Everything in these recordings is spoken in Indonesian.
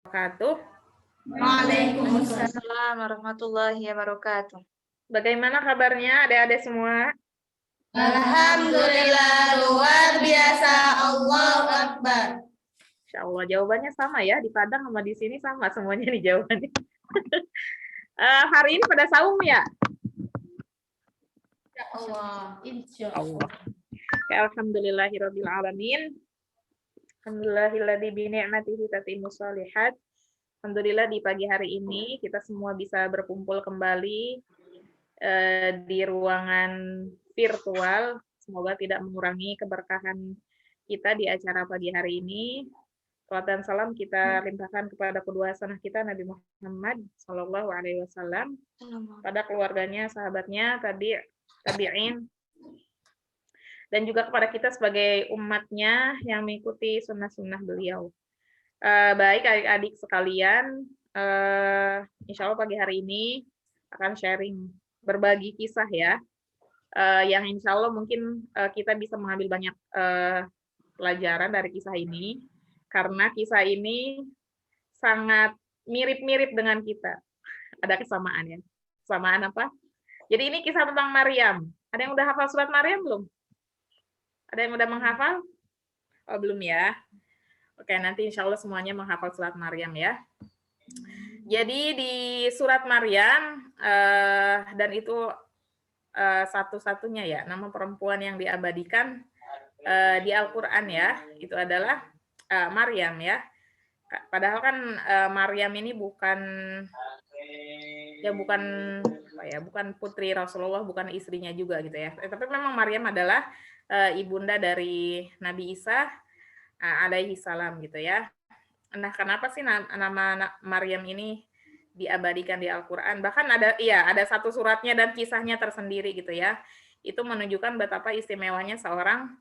wabarakatuh. Waalaikumsalam warahmatullahi wabarakatuh. Bagaimana kabarnya adik-adik semua? Alhamdulillah luar biasa, Allahu Akbar. Insya Allah jawabannya sama ya, di Padang sama di sini sama semuanya nih jawabannya. Hari ini pada saum ya? Ya Allah, insya Allah. Ya, alhamdulillahirabbil alamin. Alhamdulillahilladzi bi ni'matihi tatimmus shalihat. Alhamdulillah di pagi hari ini kita semua bisa berkumpul kembali di ruangan virtual. Semoga tidak mengurangi keberkahan kita di acara pagi hari ini. Salawat dan salam kita limpahkan kepada kedua hasanah kita Nabi Muhammad Shallallahu Alaihi Wasallam, pada keluarganya, sahabatnya, tabi'in, dan juga kepada kita sebagai umatnya yang mengikuti sunnah-sunnah beliau. Baik adik-adik sekalian, insya Allah pagi hari ini akan sharing, berbagi kisah ya, yang insya Allah mungkin kita bisa mengambil banyak pelajaran dari kisah ini, karena kisah ini sangat mirip-mirip dengan kita. Ada kesamaan ya. Kesamaan apa? Jadi ini kisah tentang Maryam. Ada yang udah hafal surat Maryam belum? Ada yang udah menghafal? Oh, belum ya. Oke, nanti insya Allah semuanya menghafal surat Maryam ya. Jadi di surat Maryam, dan itu satu-satunya ya, nama perempuan yang diabadikan di Al-Quran ya, itu adalah Maryam ya. Padahal kan Maryam ini bukan putri Rasulullah, bukan istrinya juga gitu ya. Tapi memang Maryam adalah ibunda dari Nabi Isa alaihi salam gitu ya. Nah, kenapa sih nama Maryam ini diabadikan di Al-Qur'an? Bahkan ada satu suratnya dan kisahnya tersendiri gitu ya. Itu menunjukkan betapa istimewanya seorang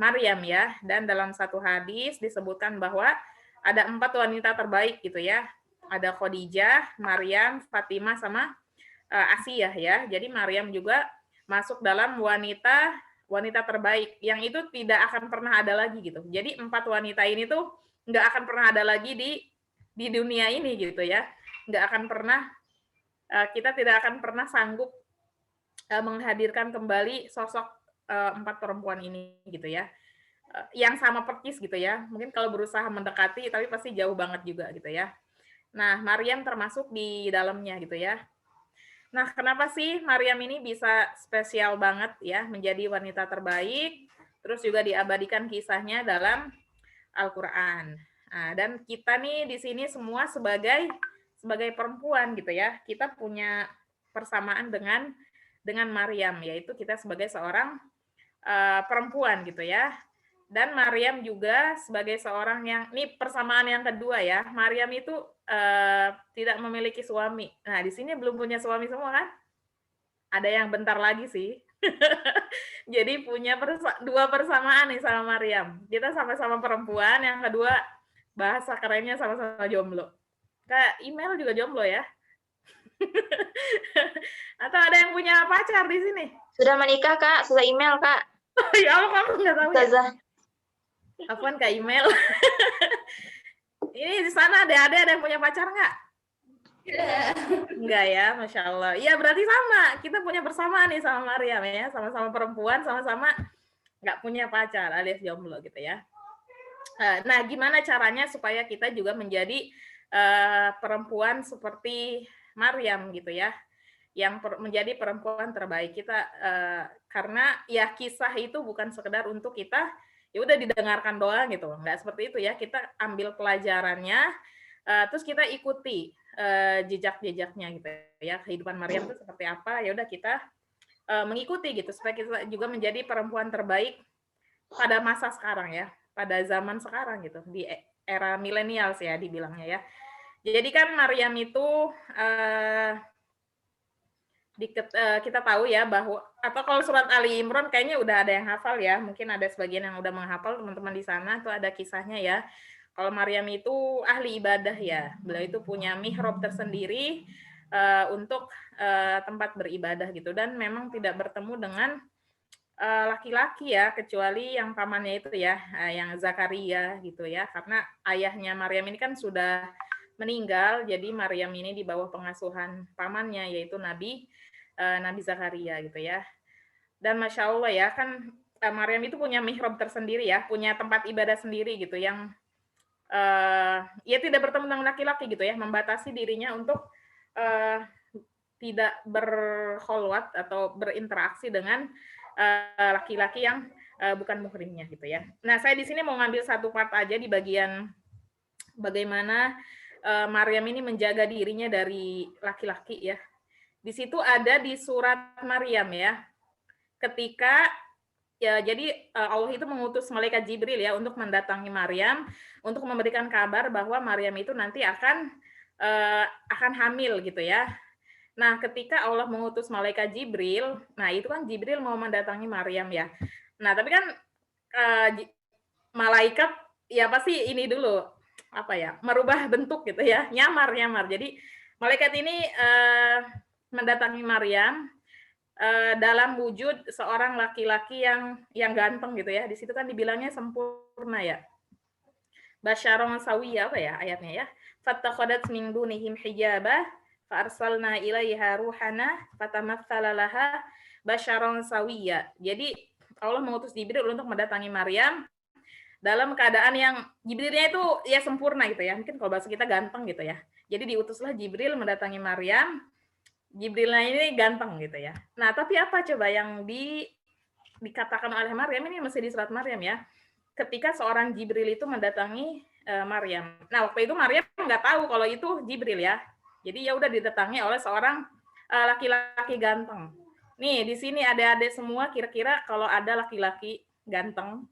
Maryam ya. Dan dalam satu hadis disebutkan bahwa ada 4 wanita terbaik gitu ya. Ada Khadijah, Maryam, Fatimah, sama Asiyah ya. Jadi Maryam juga masuk dalam wanita terbaik yang itu tidak akan pernah ada lagi gitu. Jadi 4 wanita ini tuh nggak akan pernah ada lagi di dunia ini gitu ya. Nggak akan pernah, kita tidak akan pernah sanggup menghadirkan kembali sosok 4 perempuan ini gitu ya. Yang sama persis gitu ya. Mungkin kalau berusaha mendekati tapi pasti jauh banget juga gitu ya. Nah, Maryam termasuk di dalamnya gitu ya. Nah, kenapa sih Maryam ini bisa spesial banget ya, menjadi wanita terbaik, terus juga diabadikan kisahnya dalam Al-Quran. Nah, dan kita nih di sini semua sebagai perempuan gitu ya, kita punya persamaan dengan Maryam, yaitu kita sebagai seorang perempuan gitu ya. Dan Maryam juga sebagai seorang yang, ini persamaan yang kedua ya, Maryam itu tidak memiliki suami. Nah, di sini belum punya suami semua kan? Ada yang bentar lagi sih. Jadi punya dua persamaan nih sama Maryam. Kita sama-sama perempuan, yang kedua bahasa kerennya sama-sama jomblo. Kak email juga jomblo ya? Atau ada yang punya pacar di sini? Sudah menikah, Kak. Sudah email, Kak. Ya Allah, kamu nggak tahu ya? Apaan Kak email? Ini di sana ada yang punya pacar nggak? Enggak ya, Masya Allah. Iya berarti sama, kita punya persamaan nih sama Maryam ya, sama-sama perempuan, sama-sama nggak punya pacar alias jomblo gitu ya. Nah, gimana caranya supaya kita juga menjadi perempuan seperti Maryam gitu ya, yang menjadi perempuan terbaik kita, karena ya kisah itu bukan sekedar untuk kita ya udah didengarkan doang gitu, nggak seperti itu ya. Kita ambil pelajarannya, terus kita ikuti jejak-jejaknya gitu ya, kehidupan Maryam itu seperti apa, ya udah kita mengikuti gitu supaya kita juga menjadi perempuan terbaik pada masa sekarang ya, pada zaman sekarang gitu, di era milenial ya dibilangnya ya. Jadi kan Maryam itu kita tahu ya bahwa, atau kalau surat Ali Imran kayaknya udah ada yang hafal ya, mungkin ada sebagian yang udah menghafal teman-teman di sana, tuh ada kisahnya ya. Kalau Maryam itu ahli ibadah ya, beliau itu punya mihrab tersendiri untuk tempat beribadah gitu, dan memang tidak bertemu dengan laki-laki ya, kecuali yang pamannya itu ya, yang Zakaria gitu ya, karena ayahnya Maryam ini kan sudah meninggal, jadi Maryam ini di bawah pengasuhan pamannya, yaitu Nabi Zakaria gitu ya. Dan Masya Allah ya, kan Maryam itu punya mihrab tersendiri ya, punya tempat ibadah sendiri gitu, yang ya tidak bertemu dengan laki-laki gitu ya, membatasi dirinya untuk tidak berkholwat atau berinteraksi dengan laki-laki yang bukan muhrimnya gitu ya. Nah, saya di sini mau ngambil satu part aja di bagian bagaimana Maryam ini menjaga dirinya dari laki-laki ya. Di situ ada di surat Maryam ya. Ketika ya jadi Allah itu mengutus malaikat Jibril ya untuk mendatangi Maryam untuk memberikan kabar bahwa Maryam itu nanti akan hamil gitu ya. Nah, ketika Allah mengutus malaikat Jibril, nah itu kan Jibril mau mendatangi Maryam ya. Nah, tapi kan malaikat ya pasti ini dulu apa ya, merubah bentuk gitu ya, nyamar. Jadi malaikat ini mendatangi Maryam dalam wujud seorang laki-laki yang ganteng gitu ya. Di situ kan dibilangnya sempurna ya. Basyaron sawiya apa ya ayatnya ya? Fattakhadat min dunihim hijabah fa ilaiha ruhana fatamatsala laha basyaron sawiya. Jadi Allah mengutus Jibril untuk mendatangi Maryam dalam keadaan yang Jibrilnya itu ya sempurna gitu ya. Mungkin kalau bahasa kita ganteng gitu ya. Jadi diutuslah Jibril mendatangi Maryam. Jibrilnya ini ganteng gitu ya. Nah, tapi apa coba yang dikatakan oleh Maryam ini masih di surat Maryam ya. Ketika seorang Jibril itu mendatangi Maryam. Nah, waktu itu Maryam nggak tahu kalau itu Jibril ya. Jadi ya udah didatangi oleh seorang laki-laki ganteng. Nih, di sini adik-adik semua kira-kira kalau ada laki-laki ganteng,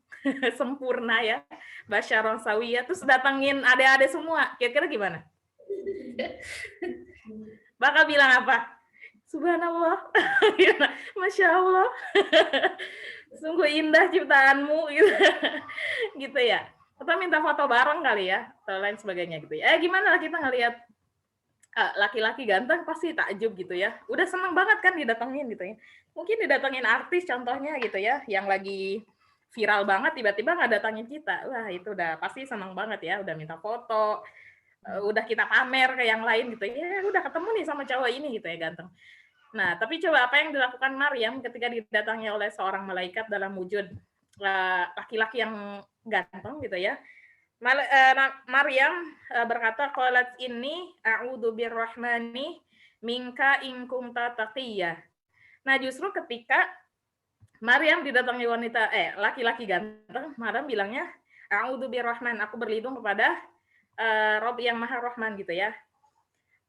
sempurna ya, Basyaron Sawiyah, terus datengin adik-adik semua, kira-kira gimana? Bakal bilang apa? Subhanallah, Masya Allah, sungguh indah ciptaanmu, gitu ya. Atau minta foto bareng kali ya, atau lain sebagainya gitu ya. Gimana lah kita ngelihat laki-laki ganteng pasti takjub gitu ya. Udah seneng banget kan didatengin gitu ya. Mungkin didatengin artis contohnya gitu ya, yang lagi viral banget tiba-tiba nggak datangin kita. Wah, itu udah pasti seneng banget ya, udah minta foto, udah kita pamer ke yang lain gitu. Ya, udah ketemu nih sama cowok ini gitu ya, ganteng. Nah, tapi coba apa yang dilakukan Maryam ketika didatangi oleh seorang malaikat dalam wujud laki-laki yang ganteng gitu ya. Maryam berkata, qalat inni a'udzu birrahmani minka in kunta taqiyya. Nah, justru ketika Maryam didatangi laki-laki ganteng, Maryam bilangnya a'udzu birrahman, aku berlindung kepada Rob yang Maha Rahman gitu ya.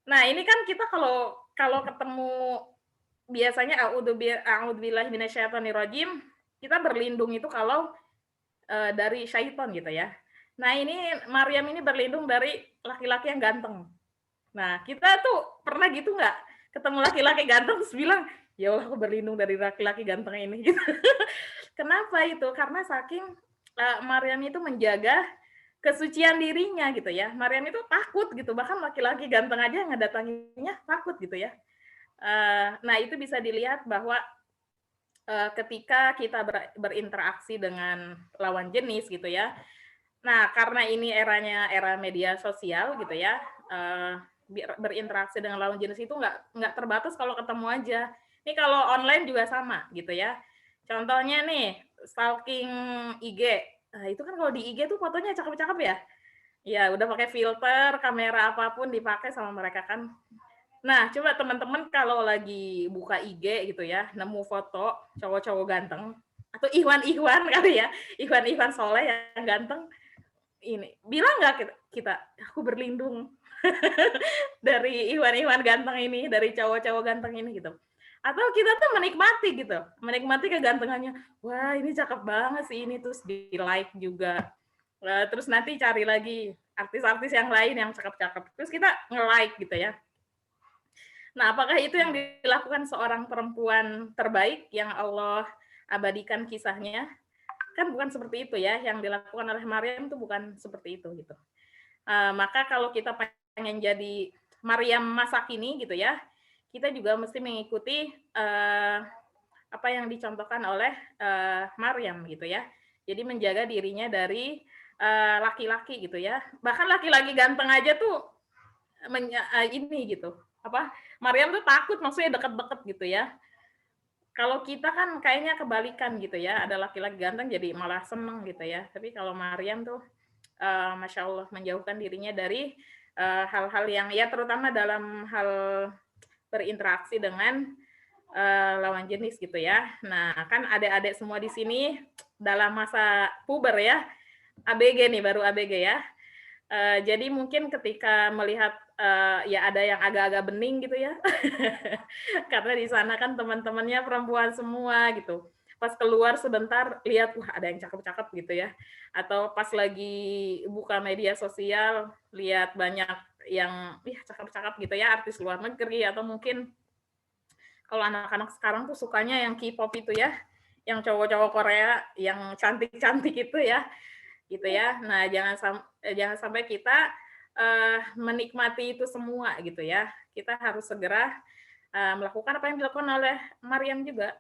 Nah, ini kan kita kalau ketemu biasanya a'udzubillahi minasyaitonirrajim, kita berlindung itu kalau dari syaitan gitu ya. Nah, ini Maryam ini berlindung dari laki-laki yang ganteng. Nah, kita tuh pernah gitu nggak ketemu laki-laki ganteng terus bilang, ya Allah aku berlindung dari laki-laki ganteng ini gitu. Kenapa itu? Karena saking Maryam itu menjaga kesucian dirinya gitu ya. Maryam itu takut gitu, bahkan laki-laki ganteng aja ngedatanginya takut gitu ya. Nah, itu bisa dilihat bahwa ketika kita berinteraksi dengan lawan jenis gitu ya. Nah, karena ini era media sosial gitu ya, berinteraksi dengan lawan jenis itu nggak terbatas kalau ketemu aja. Ini kalau online juga sama gitu ya. Contohnya nih, stalking IG. Nah, itu kan kalau di IG tuh fotonya cakep-cakep ya. Ya, udah pakai filter, kamera apapun dipakai sama mereka kan. Nah, coba teman-teman kalau lagi buka IG gitu ya, nemu foto cowok-cowok ganteng atau Ikhwan kali ya, Ikhwan soleh yang ganteng, ini bilang nggak kita aku berlindung dari Ikhwan ganteng ini, dari cowok-cowok ganteng ini gitu. Atau kita tuh menikmati kegantengannya. Wah, ini cakep banget sih ini, terus di like juga. Terus nanti cari lagi artis-artis yang lain yang cakep-cakep. Terus kita nge-like gitu ya. Nah, apakah itu yang dilakukan seorang perempuan terbaik yang Allah abadikan kisahnya? Kan bukan seperti itu ya, yang dilakukan oleh Maryam itu bukan seperti itu gitu. Maka kalau kita pengen jadi Maryam masa kini gitu ya, kita juga mesti mengikuti apa yang dicontohkan oleh Maryam gitu ya. Jadi menjaga dirinya dari laki-laki gitu ya. Bahkan laki-laki ganteng aja tuh ini gitu. Maryam tuh takut maksudnya deket-deket gitu ya. Kalau kita kan kayaknya kebalikan gitu ya, ada laki-laki ganteng jadi malah seneng gitu ya. Tapi kalau Maryam tuh Masya Allah menjauhkan dirinya dari hal-hal yang ya terutama dalam hal berinteraksi dengan lawan jenis gitu ya. Nah, kan adik-adik semua di sini dalam masa puber ya, ABG nih, baru ABG ya. Jadi mungkin ketika melihat ya ada yang agak-agak bening gitu ya, karena di sana kan teman-temannya perempuan semua gitu. Pas keluar sebentar lihat wah ada yang cakep-cakep gitu ya. Atau pas lagi buka media sosial lihat banyak yang cakep-cakep gitu ya, artis luar negeri atau mungkin kalau anak-anak sekarang tuh sukanya yang K-pop itu ya, yang cowok-cowok Korea yang cantik-cantik itu ya, gitu ya. Nah, jangan sampai kita menikmati itu semua gitu ya. Kita harus segera melakukan apa yang dilakukan oleh Maryam juga.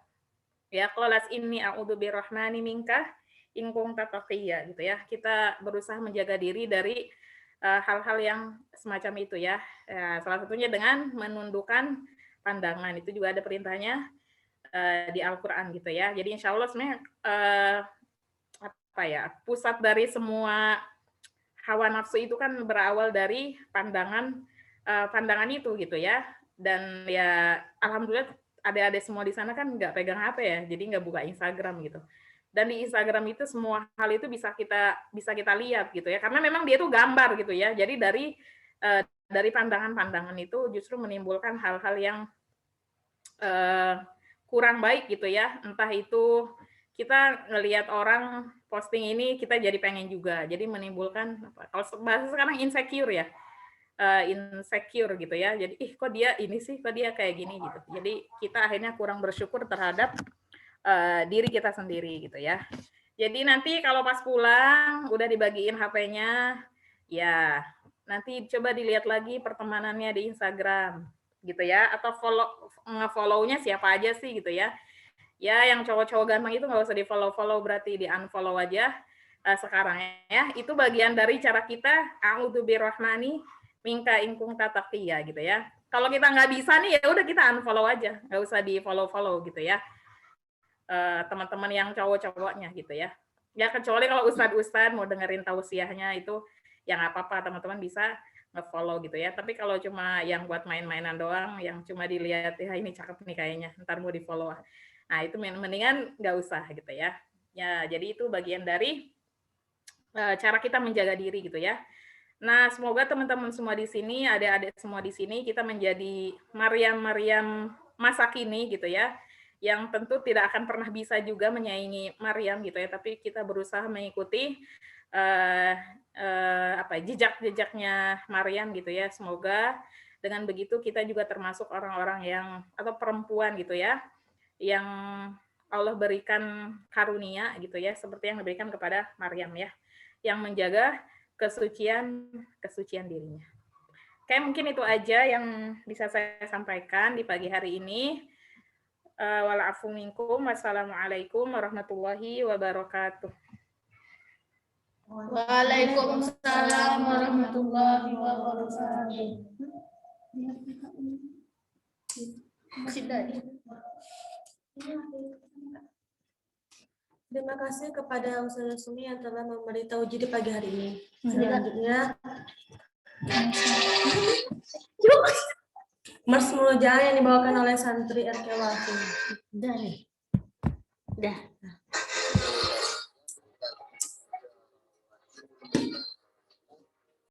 Ya, qalat inni a'udzu birrahmani minka in kunta taqiyya gitu ya. Kita berusaha menjaga diri dari hal-hal yang semacam itu ya. Salah satunya dengan menundukkan pandangan. Itu juga ada perintahnya di Al-Qur'an gitu ya. Jadi insya Allah sebenarnya pusat dari semua hawa nafsu itu kan berawal dari pandangan itu gitu ya. Dan ya alhamdulillah adik-adik semua di sana kan nggak pegang HP ya, jadi nggak buka Instagram gitu. Dan di Instagram itu semua hal itu bisa kita lihat gitu ya, karena memang dia tuh gambar gitu ya. Jadi dari pandangan-pandangan itu justru menimbulkan hal-hal yang kurang baik gitu ya. Entah itu kita ngelihat orang posting ini kita jadi pengen juga, jadi menimbulkan kalau bahasa sekarang insecure ya. Insecure gitu ya. Jadi kok dia ini sih, kok dia kayak gini gitu. Jadi kita akhirnya kurang bersyukur terhadap diri kita sendiri gitu ya. Jadi nanti kalau pas pulang udah dibagiin HP-nya, ya nanti coba dilihat lagi pertemanannya di Instagram gitu ya, atau nge-follow-nya siapa aja sih gitu ya. Ya yang cowok-cowok ganteng itu nggak usah di-follow berarti di-unfollow aja sekarang ya. Itu bagian dari cara kita a'udzu birrahmani minka ingkung tataqiya gitu ya. Kalau kita nggak bisa nih ya udah kita unfollow aja, nggak usah di follow gitu ya. Teman-teman yang cowok-cowoknya gitu ya. Ya kecuali kalau ustadz mau dengerin tausiahnya itu yang apa-apa teman-teman bisa nge-follow gitu ya. Tapi kalau cuma yang buat main-mainan doang, yang cuma dilihat ya ini cakep nih kayaknya, ntar mau di-follow. Nah itu mendingan nggak usah gitu ya. Ya jadi itu bagian dari cara kita menjaga diri gitu ya. Nah, semoga teman-teman semua di sini, adik-adik semua di sini, kita menjadi Maryam masa kini gitu ya, yang tentu tidak akan pernah bisa juga menyaingi Maryam gitu ya, tapi kita berusaha mengikuti jejak-jejaknya Maryam gitu ya. Semoga dengan begitu kita juga termasuk orang-orang yang atau perempuan gitu ya, yang Allah berikan karunia gitu ya, seperti yang diberikan kepada Maryam ya, yang menjaga kesucian dirinya. Oke, mungkin itu aja yang bisa saya sampaikan di pagi hari ini. Wala'afu minkum. Wassalamualaikum warahmatullahi wabarakatuh. Waalaikumsalam warahmatullahi wabarakatuh. Terima kasih kepada Ustazah Sumi yang telah memberi tauji di pagi hari ini. Selanjutnya, Mars Mulujaya yang dibawakan oleh santri RK Wafi. Udah.